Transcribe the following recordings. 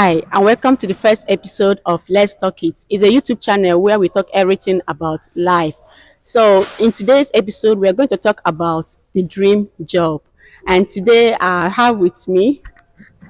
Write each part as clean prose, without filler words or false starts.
Hi, and welcome to the first episode of Let's Talk It. It's a YouTube channel where we talk everything about life. So, in today's episode, we're going to talk about the dream job. And today, I have with me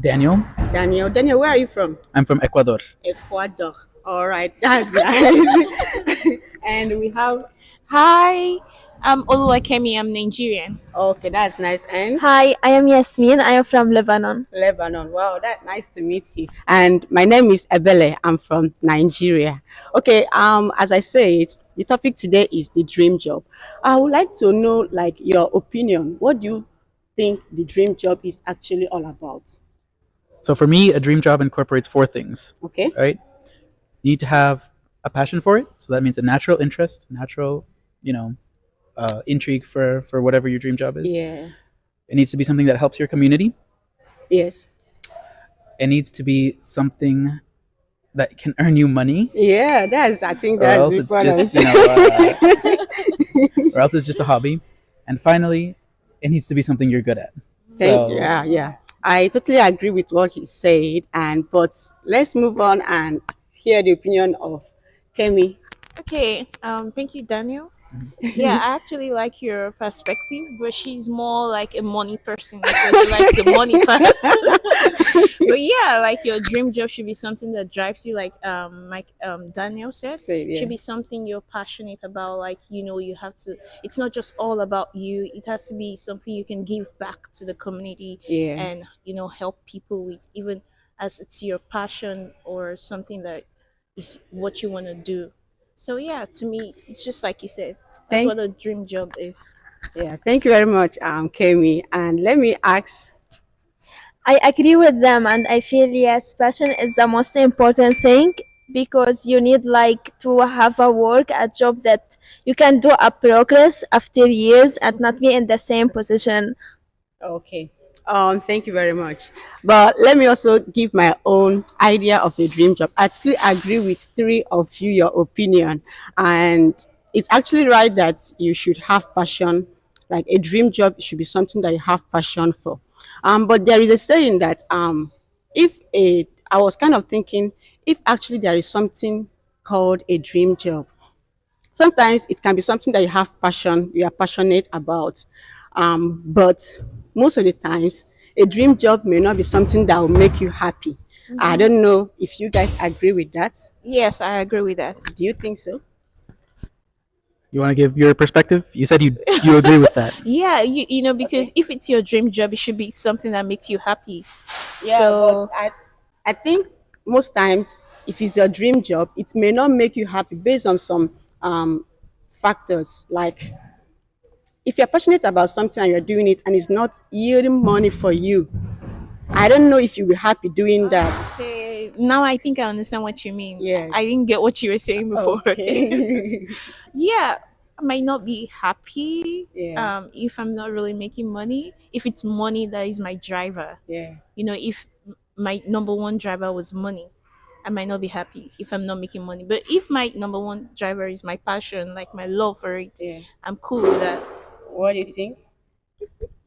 Daniel. Daniel. Daniel, where are you from? I'm from Ecuador. Ecuador. All right, that's nice. And we have. Hi, I'm Oluwakemi. I'm Nigerian. Okay, that's nice. And Hi, I am Yasmin. I am from Lebanon. Lebanon. Wow, that's nice to meet you. And my name is Ebele. I'm from Nigeria. Okay, as I said, the topic today is the dream job. I would like to know like your opinion. What do you think the dream job is actually all about? So for me, a dream job incorporates four things, Okay? right? You need to have a passion for it. So that means a natural interest, natural, intrigue for whatever your dream job is. Yeah. It needs to be something that helps your community. Yes. It needs to be something that can earn you money, Yeah, I think or that's else it's important. just, or else it's just a hobby. And finally, it needs to be something you're good at. So Yeah. I totally agree with what he said. But let's move on and hear the opinion of Kemi. Okay, thank you, Daniel. Yeah, I actually like your perspective, but she's more like a money person because she likes the money part. But yeah, like your dream job should be something that drives you, like Daniel said. Yeah. Should be something you're passionate about. Like you have to. It's not just all about you. It has to be something you can give back to the community Yeah. and help people with, even as it's your passion or something that is what you want to do. So yeah, to me, it's just like you said. That's Thank what a dream job is. Yeah, thank you very much, Kemi. And let me ask. I agree with them, and I feel yes, passion is the most important thing because you need like to have a job that you can do a progress after years and not be in the same position. Okay. Thank you very much. But let me also give my own idea of a dream job. I actually agree with three of you, your opinion. And it's actually right that you should have passion. Like a dream job should be something that you have passion for. But there is a saying that if a I was kind of thinking if actually there is something called a dream job. Sometimes it can be something that you are passionate about. But most of the times, a dream job may not be something that will make you happy. I don't know if you guys agree with that. Yes, I agree with that. Do you think so? you want to give your perspective? You said you agree with that. Yeah, because if it's your dream job, it should be something that makes you happy. Yeah, So but I think most times, if it's your dream job, it may not make you happy based on some factors. Like if you're passionate about something and you're doing it and it's not yielding money for you, I don't know if you'll be happy doing that. okay, now I think I understand what you mean. Yes. I didn't get what you were saying before. Okay. Okay. Yeah, I might not be happy Yeah. if I'm not really making money. If it's money that is my driver, Yeah. if my number one driver was money, I might not be happy if I'm not making money. But if my number one driver is my passion, like my love for it, Yeah. I'm cool with that. What do you think,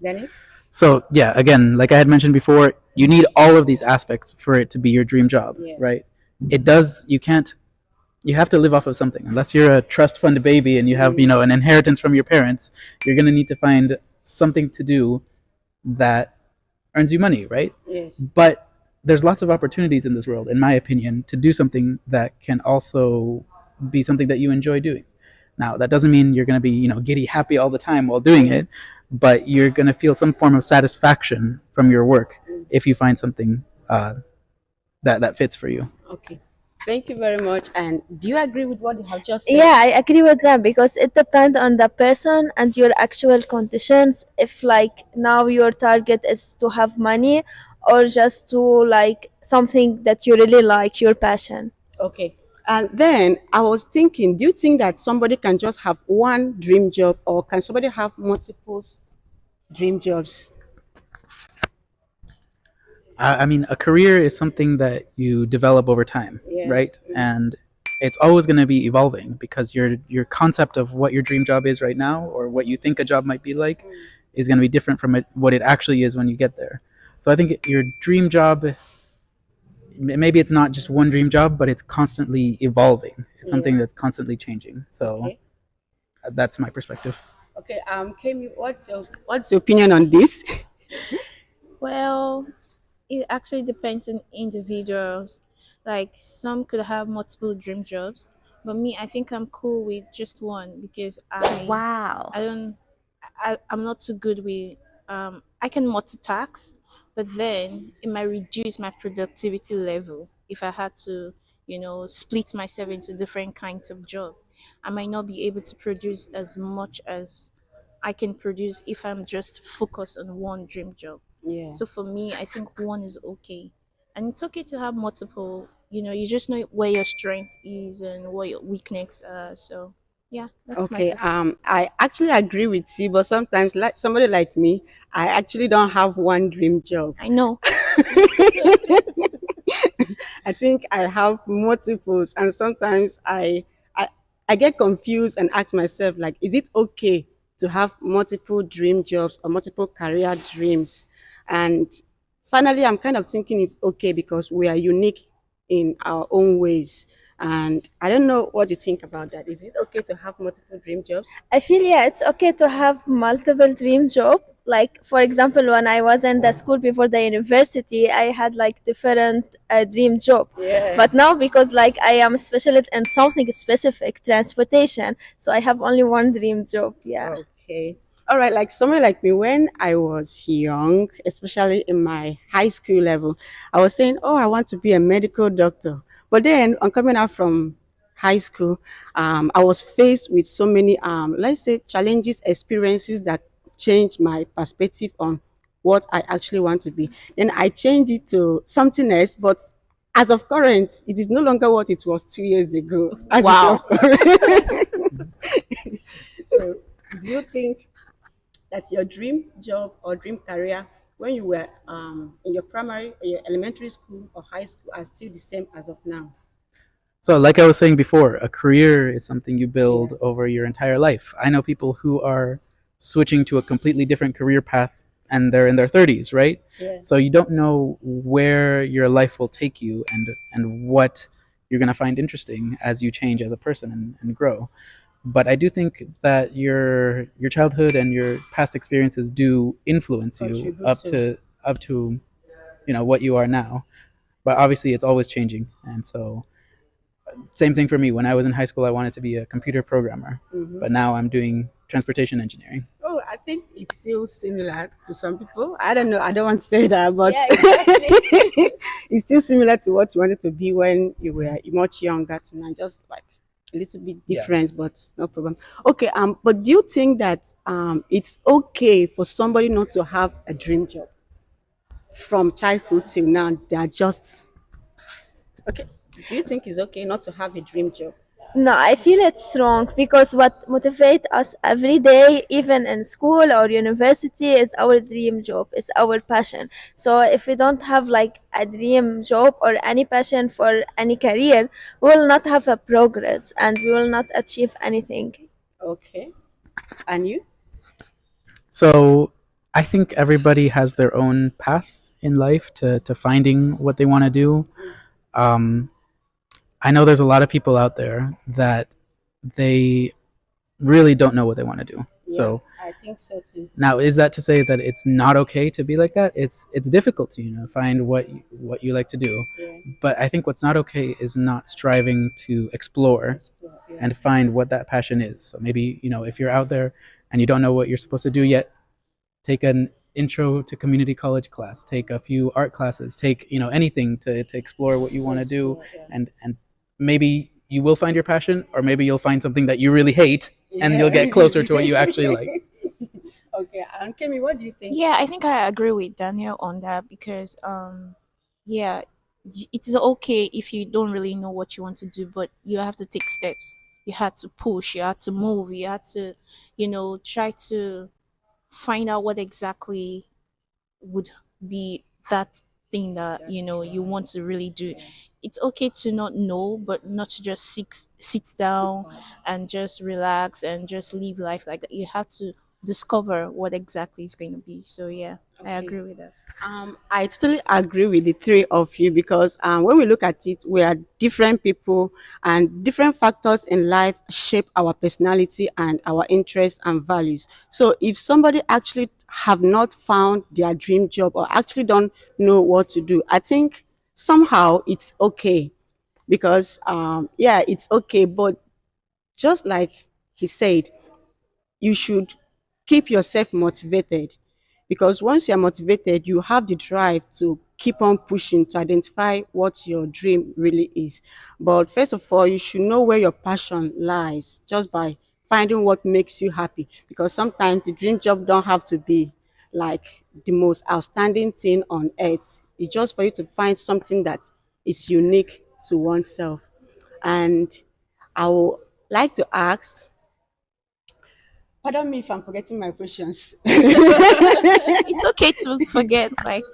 Danny? So yeah, again, like I had mentioned before, you need all of these aspects for it to be your dream job, Yeah. right? You have to live off of something. Unless you're a trust fund baby and you have, an inheritance from your parents, you're going to need to find something to do that earns you money, right? Yes. But there's lots of opportunities in this world, in my opinion, to do something that can also be something that you enjoy doing. Now, that doesn't mean you're going to be, giddy happy all the time while doing it, but you're going to feel some form of satisfaction from your work if you find something that fits for you. Okay. Thank you very much. And do you agree with what you have just said? Yeah, I agree with them because it depends on the person and your actual conditions. If like now your target is to have money or just to like something that you really like, your passion. Okay. And then I was thinking, do you think that somebody can just have one dream job or can somebody have multiple dream jobs? I mean, a career is something that you develop over time, Yes. right? And it's always going to be evolving because your concept of what your dream job is right now or what you think a job might be like is going to be different from what it actually is when you get there. So I think your dream job maybe it's not just one dream job, but it's constantly evolving. It's something Yeah. that's constantly changing. So Okay. that's my perspective. Okay. Kemi, what's your opinion on this? Well, it actually depends on individuals. Like some could have multiple dream jobs, but me, I think I'm cool with just one because Wow. I don't, I'm not too good with, I can multitask, but then it might reduce my productivity level if I had to, split myself into different kinds of job. I might not be able to produce as much as I can produce if I'm just focused on one dream job. Yeah. So for me, I think one is okay. And it's okay to have multiple, you just know where your strength is and what your weakness are. So yeah, that's my Okay. perspective. I actually agree with you, but sometimes, like somebody like me, I actually don't have one dream job. I know. I think I have multiples, and sometimes I get confused and ask myself, like, is it okay to have multiple dream jobs or multiple career dreams? And finally, I'm kind of thinking it's okay because we are unique in our own ways. And I don't know what you think about that. Is it okay to have multiple dream jobs? I feel yeah, it's okay to have multiple dream job. Like for example, when I was in the school before the university, I had like different dream job. Yeah. But now because like I am a specialist in something specific, transportation, so I have only one dream job. Yeah. Okay. All right. Like someone like me, when I was young, especially in my high school level, I was saying, "Oh, I want to be a medical doctor." But then, on coming out from high school, I was faced with so many, let's say, challenges, experiences that changed my perspective on what I actually want to be. Then I changed it to something else, but as of current, it is no longer what it was 2 years ago. As it Wow. of current. So, do you think that your dream job or dream career when you were in your primary or your elementary school or high school are still the same as of now? So, like I was saying before, a career is something you Yeah. build over your entire life. I know people who are switching to a completely different career path and they're in their 30s, right? Yeah. So, you don't know where your life will take you and what you're going to find interesting as you change as a person and grow. But I do think that your childhood and your past experiences do influence you Contribute to. up to what you are now. But obviously, it's always changing, and so same thing for me. When I was in high school, I wanted to be a computer programmer, Hmm. but now I'm doing transportation engineering. Oh, I think it's still similar to some people. I don't know. I don't want to say that, but Yeah, exactly. it's still similar to what you wanted to be when you were much younger. Tonight, just like a little bit Yeah. different, but no problem. Okay. But do you think that it's okay for somebody not to have a dream job from childhood till now? They are just okay. Do you think it's okay not to have a dream job? No, I feel it's wrong because what motivates us every day, even in school or university, is our dream job, is our passion. So if we don't have like a dream job or any passion for any career, we will not have a progress and we will not achieve anything. Okay. And you? So I think everybody has their own path in life to finding what they want to do. Um, I know there's a lot of people out there that they really don't know what they want to do. Yeah, So I think so too. now, is that to say that it's not okay to be like that? It's difficult to find what you like to do, Yeah, but I think what's not okay is not striving to to explore explore. Yeah. and find what that passion is. So maybe if you're out there and you don't know what you're supposed to do yet, take an intro to community college class, take a few art classes, take anything to explore what you To want to do, explore. Yeah. and maybe you will find your passion, or maybe you'll find something that you really hate, and you'll Yeah. get closer to what you actually like. Okay. And Kemi, what do you think? Yeah, I think I agree with Daniel on that because yeah, it is okay if you don't really know what you want to do, but you have to take steps. You had to push, you had to move, you had to, try to find out what exactly would be that thing that you want to really do. It's okay to not know, but not to just sit down and just relax and just live life like that. You have to discover what exactly is going to be. So yeah. I Okay. agree with that. I totally agree with the three of you because when we look at it, we are different people, and different factors in life shape our personality and our interests and values. So, if somebody actually have not found their dream job or actually don't know what to do, I think somehow it's okay because yeah, it's okay. But just like he said, you should keep yourself motivated because once you're motivated, you have the drive to keep on pushing to identify what your dream really is. But first of all, you should know where your passion lies just by finding what makes you happy because sometimes the dream job don't have to be like the most outstanding thing on earth. It's just for you to find something that is unique to oneself. And I would like to ask, pardon me if I'm forgetting my questions. It's okay to forget. Like,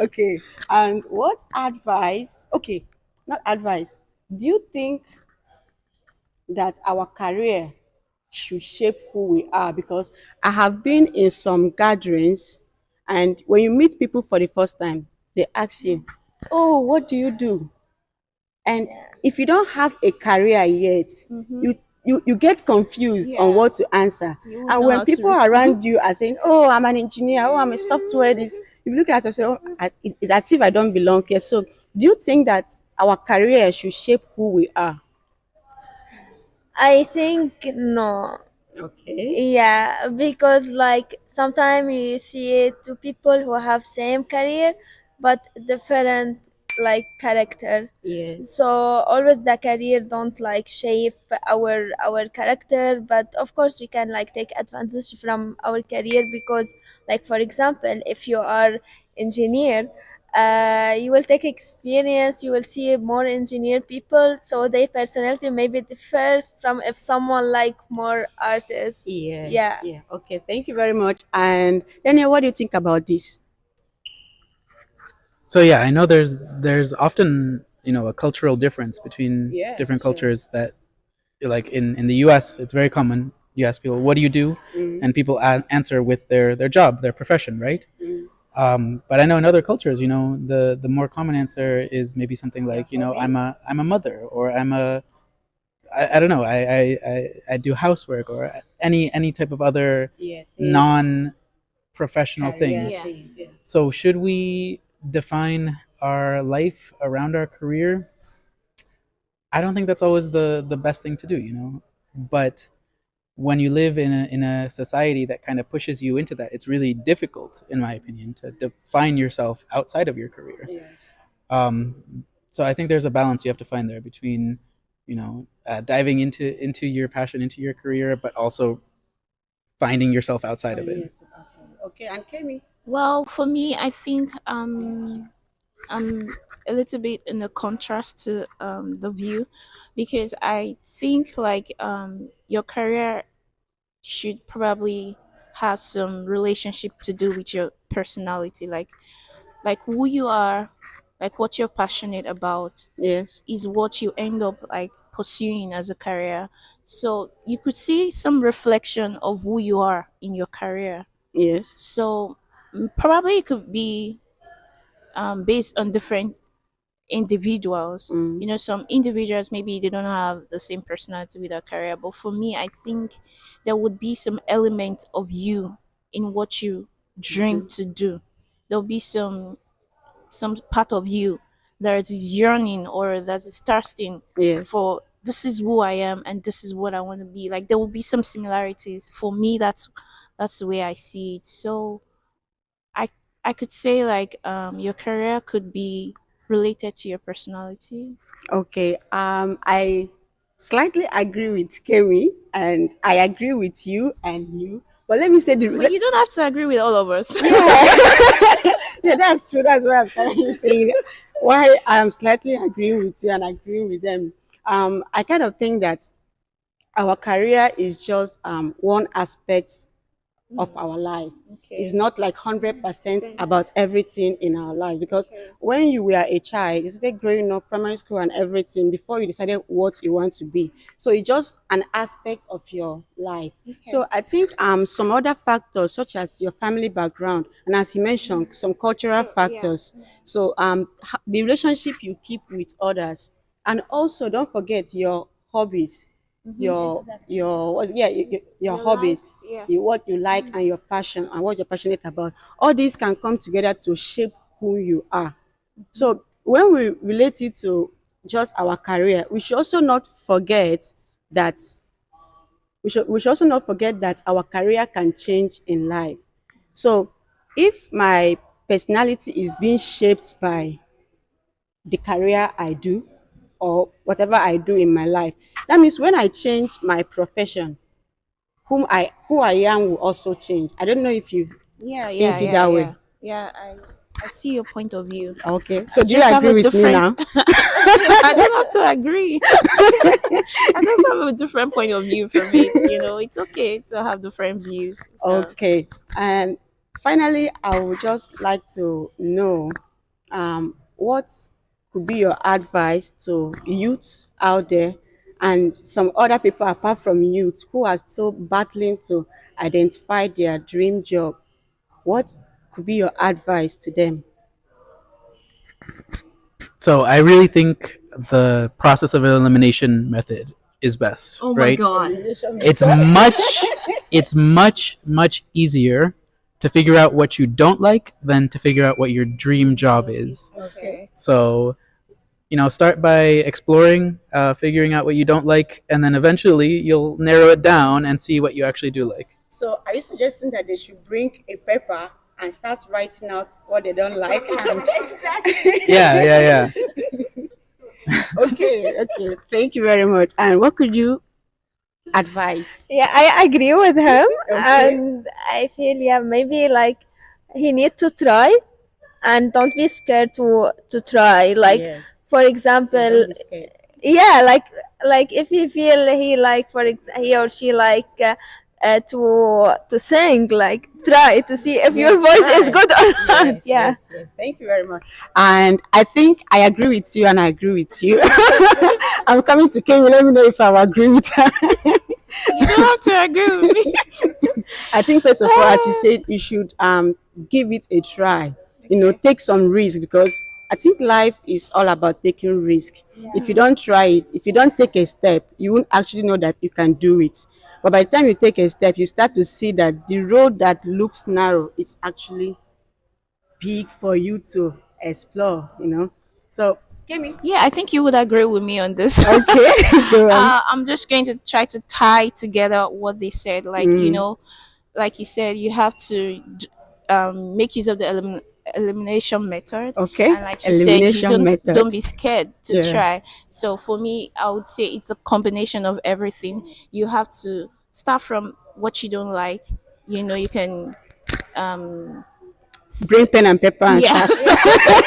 Okay. And what advice? Okay, not advice. Do you think that our career should shape who we are? Because I have been in some gatherings, and when you meet people for the first time, they ask you, "Oh, what do you do?" And if you don't have a career yet, you get confused on yeah, what to answer. you won't And know when how to people respond. around you are saying, "Oh, I'm an engineer. Oh, I'm a software this," you look at yourself and say, "Oh, it's as if I don't belong here." So, do you think that our career should shape who we are? I think no. Okay. Yeah, because like sometimes you see it to people who have same career but different like character. Yes. So always the career don't like shape our character, but of course we can like take advantage from our career because like for example if you are engineer, you will take experience, you will see more engineer people, so their personality maybe differ from if someone like more artist. Yes. Yeah. Yeah. Okay. Thank you very much. And Daniel, what do you think about this? So yeah, I know there's often a cultural difference between Yeah. different Sure. cultures that like in the U.S. it's very common. You ask people, "What do you do?" Mm, and people answer with their job, their profession, right? mm. But I know in other cultures, the more common answer is maybe something Your like, hobby? I'm a mother, or I don't know, I do housework, or any type of other Yeah. Things non professional thing. career Yeah. things. Yeah. So should we define our life around our career? I don't think that's always the best thing to do, But when you live in a society that kind of pushes you into that, it's really difficult, in my opinion, to define yourself outside of your career. Yes. So I think there's a balance you have to find there between, diving into your passion, into your career, but also finding yourself outside of it. Yes, absolutely. Okay, and Kemi. Well, for me, I think I'm a little bit in the contrast to the view because I think like your career should probably have some relationship to do with your personality, like who you are, like what you're passionate about Yes. is what you end up like pursuing as a career. So you could see some reflection of who you are in your career. Yes. So probably it could be based on different individuals. Mm. You know, some individuals maybe they don't have the same personality with their career, but for me, I think there would be some element of you in what you dream Do. to do. There'll be some part of you that is yearning or that is thirsting Yes. for this is who I am and this is what I want to be. Like there will be some similarities. For me, that's the way I see it. So I I could say like your career could be related to your personality. Okay. I slightly agree with Kemi, and I agree with you and you. But let me say But you don't have to agree with all of us. yeah. Yeah, that's true. That's what I'm trying to say. Why I'm slightly agreeing with you and agreeing with them. I kind of think that our career is just one aspect of our life. It's Okay. not like 100% Same. about everything in our life, because Okay. when you were a child, you started growing up, primary school and everything, before you decided what you want to be. So it's just an aspect of your life. Okay. So I think some other factors such as your family background, and as he mentioned, some cultural True. Yeah. factors. So the relationship you keep with others, and also don't forget your hobbies, your what, yeah, your Your hobbies, likes. Yeah. what you like and your passion and what you're passionate about. All these can come together to shape who you are. So when we relate it to just our career, we should also not forget that we should also not forget that our career can change in life. So if my personality is being shaped by the career I do or whatever I do in my life, that means when I change my profession, who I am will also change. I don't know if you Yeah. Yeah. think it Yeah. that Yeah. way. Yeah. I see your point of view. Okay. I So do you just have agree a with me different. now? I don't have to agree. I just have a different point of view from it. It's okay to have different views. So Okay. And finally, I would just like to know what could be your advice to youth out there and some other people apart from youth who are still battling to identify their dream job. What could be your advice to them? So I really think the process of elimination method is best, Oh my right? God. Elimination It's method. much easier to figure out what you don't like than to figure out what your dream job is. Okay. okay. So, start by exploring, figuring out what you don't like, and then eventually you'll narrow it down and see what you actually do like. So are you suggesting that they should bring a paper and start writing out what they don't like? And Yeah, yeah, yeah. okay, okay. Thank you very much. And what could you advise? Yeah, I agree with him, Okay. and I feel, yeah, maybe like he need to try and don't be scared to try. Like, Yes. for Yeah, example, don't be scared. yeah, like if he feel he like he or she like to sing, like try to see if your Yes, voice is try. good or not. Yes, Yeah. yes, yes. Thank you very much. And I think I agree with you, and I agree with you. I'm coming to Kemi. Let me know if I agree with her. You don't have to agree with me. I think first of all, as you said, you should give it a try. Okay. Take some risk, because I think life is all about taking risk. If you don't try it, if you don't take a step, you won't actually know that you can do it. But by the time you take a step, you start to see that the road that looks narrow is actually big for you to explore. So, Kemi. Yeah, I think you would agree with me on this. Okay, go on. I'm just going to try to tie together what they said. Mm, Like you said, you have to make use of the elimination method, okay, and like you said, you elimination don't method. be scared to Yeah. try. So for me, I would say it's a combination of everything. You have to start from what you don't like. You can um, Bring pen and paper and yeah, start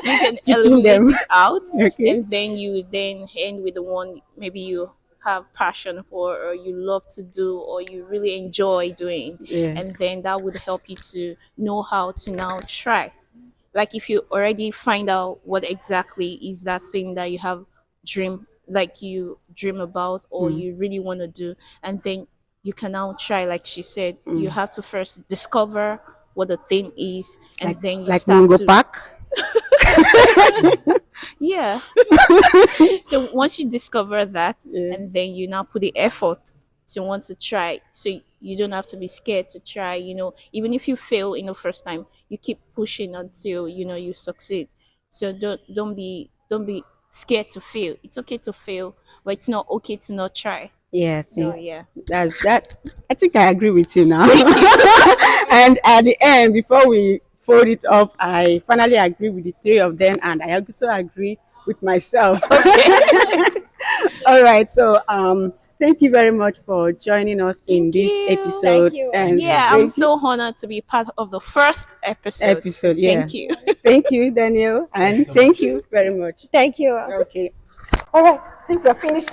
you can ticking eliminate them. it out, Okay. and then you then end with the one maybe you have passion for, or you love to do, or you really enjoy doing, Yeah. and then that would help you to know how to now try. Like if you already find out what exactly is that thing that you have you dream about, or Mm. you really want to do, and then you can now try. Like she said, you Mm. have to first discover what the thing is, and Like then you like start Mungo to Park. yeah. So once you discover that, Yeah. and then you now put the effort to want to try, so you don't have to be scared to try. Even if you fail in the first time, you keep pushing until you succeed. So don't be scared to fail. It's okay to fail, but it's not okay to not try. Yeah. So yeah. That's that. I think I agree with you now. Thank you. And at the end, before we fold it up, I finally agree with the three of them, and I also agree with myself. All right. So thank you very much for joining us in Thank this you. Thank episode, you. and Yeah, I'm thank you. so honored to be part of the first episode. Episode. Yeah. Thank you. Thank you, Daniel, and thank you very much. Thank you. Okay. All right. I think we're finished.